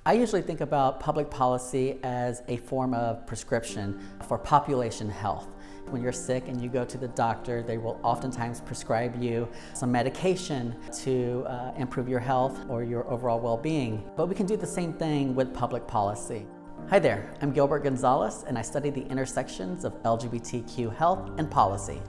I usually think about public policy as a form of prescription for population health. When you're sick and you go to the doctor, they will oftentimes prescribe you some medication to improve your health or your overall well-being. But we can do the same thing with public policy. Hi there, I'm Gilbert Gonzalez, and I study the intersections of LGBTQ health and policy.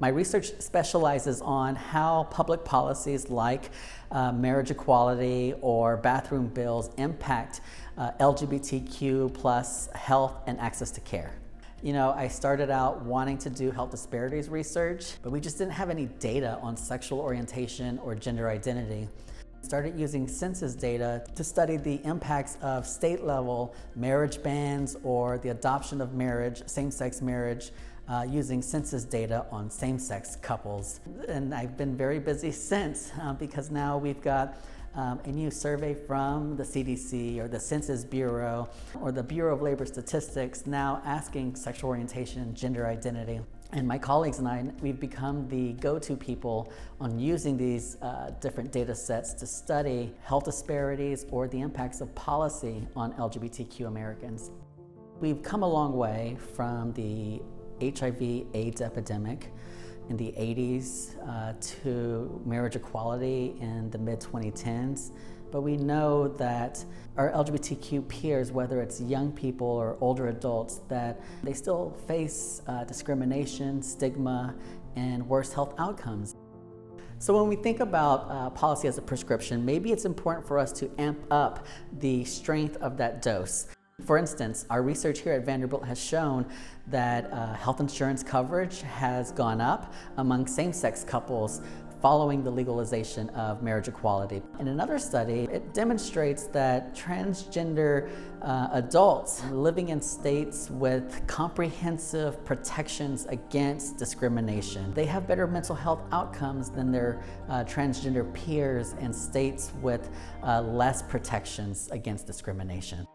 My research specializes on how public policies like marriage equality or bathroom bills impact LGBTQ plus health and access to care. You know, I started out wanting to do health disparities research, but we just didn't have any data on sexual orientation or gender identity. Started using census data to study the impacts of state-level marriage bans or the adoption of marriage, same-sex marriage, using census data on same-sex couples. And I've been very busy since because now we've got a new survey from the CDC or the Census Bureau or the Bureau of Labor Statistics now asking sexual orientation and gender identity. And my colleagues and I, we've become the go-to people on using these different data sets to study health disparities or the impacts of policy on LGBTQ Americans. We've come a long way from the HIV/AIDS epidemic in the 80s to marriage equality in the mid-2010s. But we know that our LGBTQ peers, whether it's young people or older adults, that they still face discrimination, stigma, and worse health outcomes. So when we think about policy as a prescription, maybe it's important for us to amp up the strength of that dose. For instance, our research here at Vanderbilt has shown that health insurance coverage has gone up among same-sex couples following the legalization of marriage equality. In another study, it demonstrates that transgender adults living in states with comprehensive protections against discrimination, they have better mental health outcomes than their transgender peers in states with less protections against discrimination.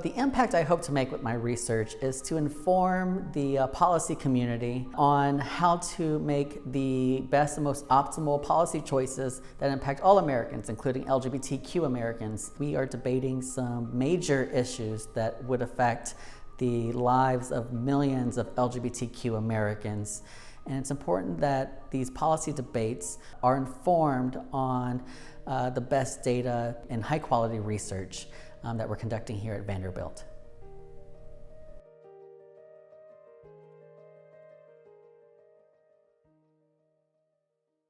The impact I hope to make with my research is to inform the policy community on how to make the best and most optimal policy choices that impact all Americans, including LGBTQ Americans. We are debating some major issues that would affect the lives of millions of LGBTQ Americans. And it's important that these policy debates are informed on the best data and high quality research that we're conducting here at Vanderbilt.